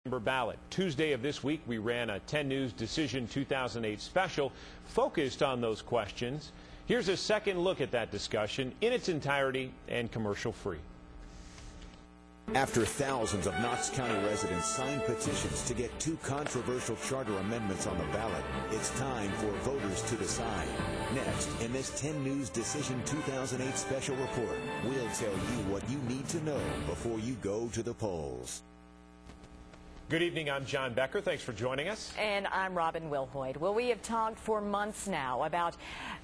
Ballot. Tuesday of this week, we ran a 10 News Decision 2008 special focused on those questions. Here's a second look at that discussion in its entirety and commercial-free. After thousands of Knox County residents signed petitions to get two controversial charter amendments on the ballot, it's time for voters to decide. Next, in this 10 News Decision 2008 special report, we'll tell you what you need to know before you go to the polls. Good evening, I'm John Becker. Thanks for joining us. And I'm Robin Wilhoyd. Well, we have talked for months now about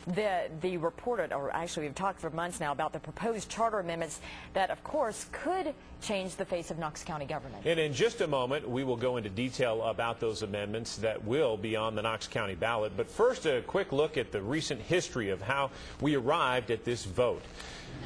the reported, or actually we've talked for months now about the proposed charter amendments that, of course, could change the face of Knox County government. And in just a moment, we will go into detail about those amendments that will be on the Knox County ballot. But first, a quick look at the recent history of how we arrived at this vote.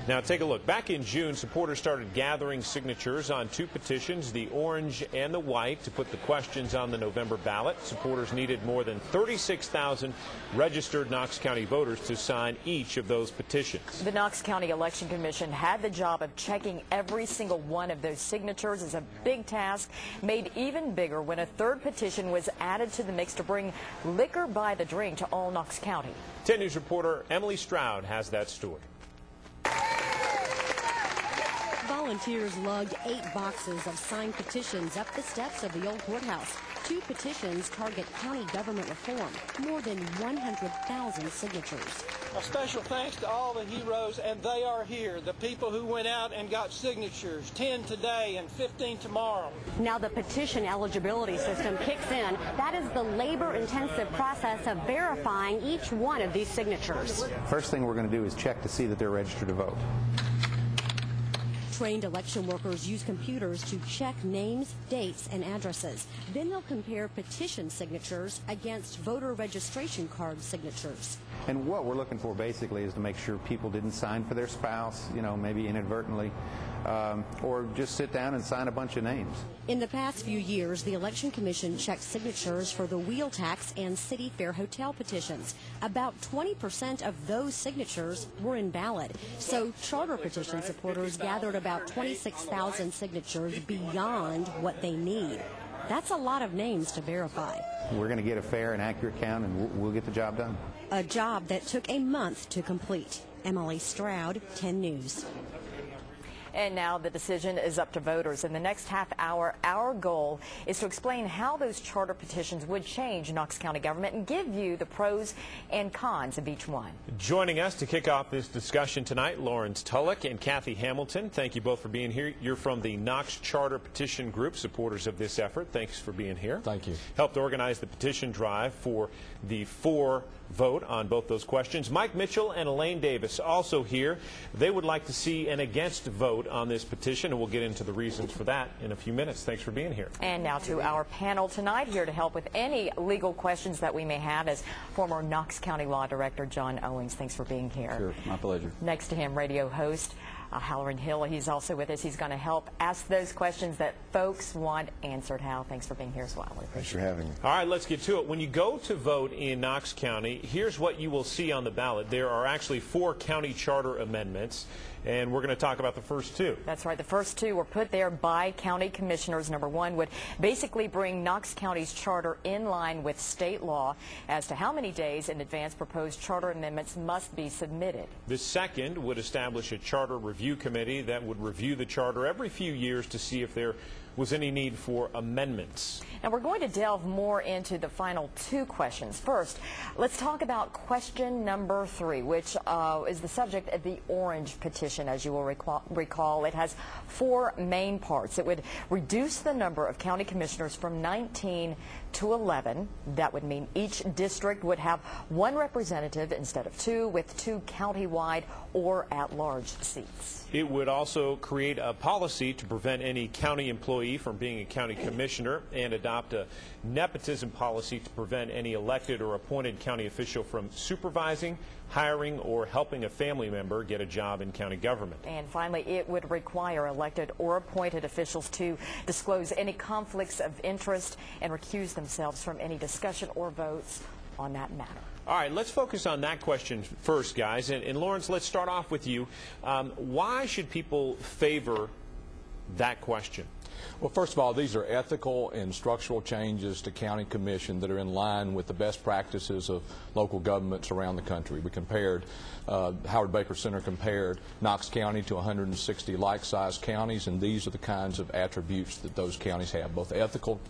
Now, take a look. Back in June, supporters started gathering signatures on two petitions, the orange and the white, to put the questions on the November ballot. Supporters needed more than 36,000 registered Knox County voters to sign each of those petitions. The Knox County Election Commission had the job of checking every single one of those signatures. It's a big task, made even bigger when a third petition was added to the mix to bring liquor by the drink to all Knox County. 10 News reporter Emily Stroud has that story. Volunteers lugged 8 boxes of signed petitions up the steps of the old courthouse. 2 petitions target county government reform. More than 100,000 signatures. A special thanks to all the heroes, and they are here. The people who went out and got signatures, 10 today and 15 tomorrow. Now the petition eligibility system kicks in. That is the labor-intensive process of verifying each one of these signatures. First thing we're going to do is check to see that they're registered to vote. Trained election workers use computers to check names, dates, and addresses. Then they'll compare petition signatures against voter registration card signatures. And what we're looking for basically is to make sure people didn't sign for their spouse, maybe inadvertently, or just sit down and sign a bunch of names. In the past few years, the Election Commission checked signatures for the wheel tax and city fair hotel petitions. About 20% of those signatures were invalid. So charter petition supporters gathered about 26,000 signatures beyond what they need. That's a lot of names to verify. We're going to get a fair and accurate count, and we'll get the job done. A job that took a month to complete. Emily Stroud, 10 News. And now the decision is up to voters. In the next half hour, our goal is to explain how those charter petitions would change Knox County government and give you the pros and cons of each one. Joining us to kick off this discussion tonight, Lawrence Tulloch and Kathy Hamilton. Thank you both for being here. You're from the Knox Charter Petition Group, supporters of this effort. Thanks for being here. Thank you. Helped organize the petition drive for the vote on both those questions. Mike Mitchell and Elaine Davis also here. They would like to see an against vote on this petition, and we'll get into the reasons for that in a few minutes. Thanks for being here. And now to our panel tonight, here to help with any legal questions that we may have is former Knox County Law Director John Owens. Thanks for being here. Sure, my pleasure. Next to him, radio host Halloran Hill. He's also with us. He's going to help ask those questions that folks want answered. Hal, thanks for being here as well. Thanks for having me. All right, let's get to it. When you go to vote in Knox County, here's what you will see on the ballot. There are actually 4 county charter amendments, and we're going to talk about the first 2. That's right. The first 2 were put there by county commissioners. Number 1 would basically bring Knox County's charter in line with state law as to how many days in advance proposed charter amendments must be submitted. The second would establish a charter review committee that would review the charter every few years to see if there was any need for amendments. And we're going to delve more into the final 2 questions. First, let's talk about question number 3, which is the subject of the orange petition. As you will recall, it has 4 main parts. It would reduce the number of county commissioners from 19 to 11. That would mean each district would have 1 representative instead of 2, with 2 county-wide or at-large seats. It would also create a policy to prevent any county employee from being a county commissioner and adopt a nepotism policy to prevent any elected or appointed county official from supervising, hiring, or helping a family member get a job in county government. And finally, it would require elected or appointed officials to disclose any conflicts of interest and recuse themselves from any discussion or votes on that matter. All right, let's focus on that question first, guys. And Lawrence, let's start off with you. Why should people favor that question? Well, first of all, these are ethical and structural changes to county commission that are in line with the best practices of local governments around the country. We compared, Howard Baker Center compared Knox County to 160 like-sized counties, and these are the kinds of attributes that those counties have, both ethical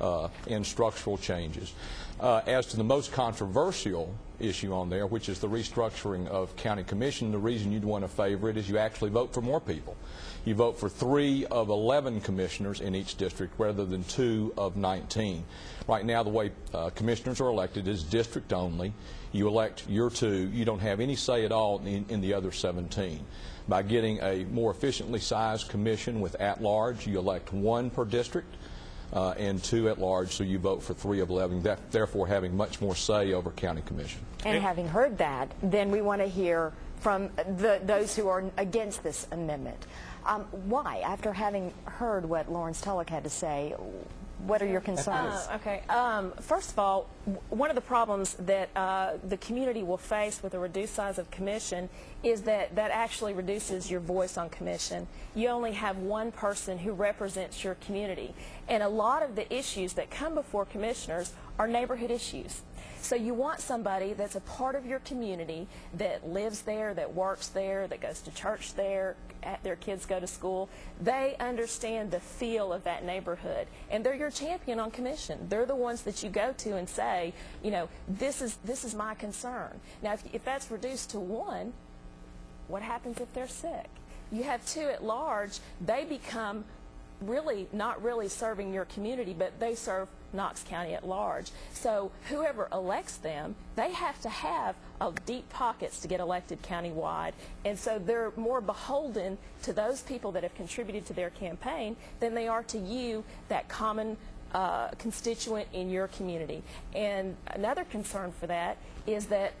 and structural changes. As to the most controversial issue on there, which is the restructuring of county commission, the reason you'd want to favor it is you actually vote for more people. You vote for 3 of 11 commissioners in each district rather than 2 of 19. Right now, the way commissioners are elected is district only. You elect your 2. You don't have any say at all in the other 17. By getting a more efficiently sized commission with at-large, you elect 1 per district and 2 at large, so you vote for 3 of 11, therefore having much more say over county commission. And having heard that, then we want to hear from those who are against this amendment. Why? After having heard what Lawrence Tulloch had to say, what are your concerns? First of all, one of the problems that the community will face with a reduced size of commission is that actually reduces your voice on commission. You only have 1 person who represents your community. And a lot of the issues that come before commissioners are neighborhood issues. So you want somebody that's a part of your community, that lives there, that works there, that goes to church there, their kids go to school. They understand the feel of that neighborhood, and they're your champion on commission. They're the ones that you go to and say, you know, this is my concern. Now, if that's reduced to 1, what happens if they're sick? You have 2 at large. They become really not really serving your community, but they serve Knox County at large. So whoever elects them, they have to have deep pockets to get elected countywide, and so they're more beholden to those people that have contributed to their campaign than they are to you, that common constituent in your community. And another concern for that is that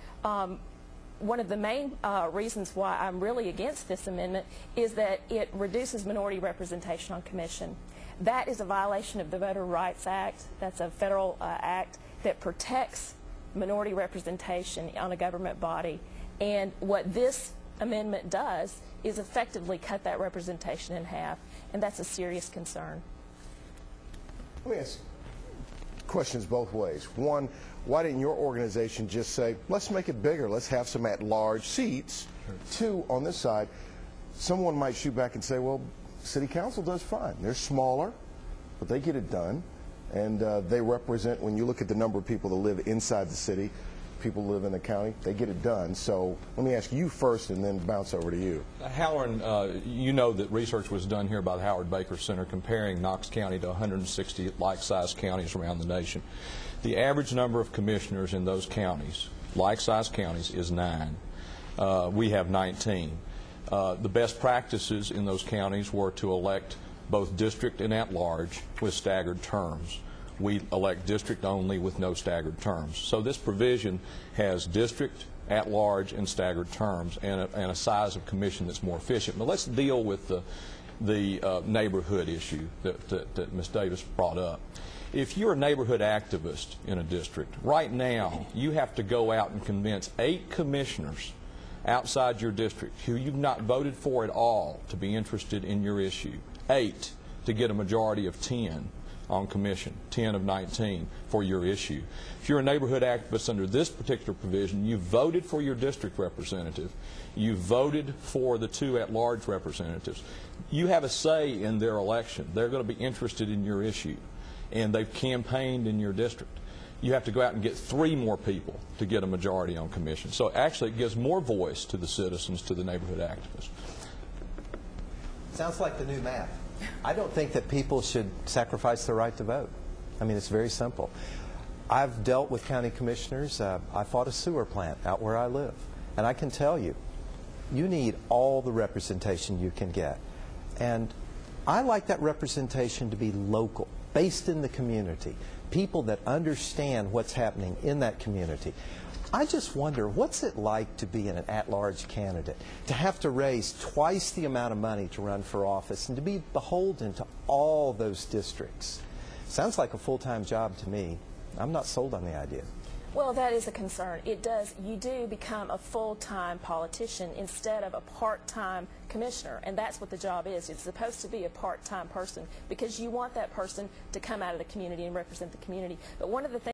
one of the main reasons why I'm really against this amendment is that it reduces minority representation on commission. That is a violation of the Voter Rights Act. That's a federal act that protects minority representation on a government body. And what this amendment does is effectively cut that representation in half, and that's a serious concern. Let me ask questions both ways. One, why didn't your organization just say, let's make it bigger, let's have some at-large seats? Sure. 2, on this side, someone might shoot back and say, well, City Council does fine. They're smaller, but they get it done, and they represent, when you look at the number of people that live inside the city, people who live in the county, they get it done. So let me ask you first and then bounce over to you. Howard, you know that research was done here by the Howard Baker Center comparing Knox County to 160 like-sized counties around the nation. The average number of commissioners in those counties, like-sized counties, is 9. We have 19. The best practices in those counties were to elect both district and at-large with staggered terms. We elect district only with no staggered terms. So this provision has district, at-large, and staggered terms, and a size of commission that's more efficient. But let's deal with the neighborhood issue that Ms. Davis brought up. If you're a neighborhood activist in a district, right now you have to go out and convince 8 commissioners outside your district who you've not voted for at all to be interested in your issue. 8 to get a majority of 10 on commission, 10 of 19 for your issue. If you're a neighborhood activist under this particular provision, you voted for your district representative, you voted for the 2 at-large representatives, you have a say in their election. They're going to be interested in your issue, and they've campaigned in your district. You have to go out and get 3 more people to get a majority on commission. So actually it gives more voice to the citizens, to the neighborhood activists. Sounds like the new math. I don't think that people should sacrifice their right to vote. I mean, it's very simple. I've dealt with county commissioners. I fought a sewer plant out where I live. And I can tell you, you need all the representation you can get. And I like that representation to be local, based in the community, people that understand what's happening in that community. I just wonder, what's it like to be an at-large candidate, to have to raise twice the amount of money to run for office and to be beholden to all those districts? Sounds like a full-time job to me. I'm not sold on the idea. Well, that is a concern. It does. You do become a full-time politician instead of a part-time commissioner, and that's what the job is. It's supposed to be a part-time person because you want that person to come out of the community and represent the community. But one of the things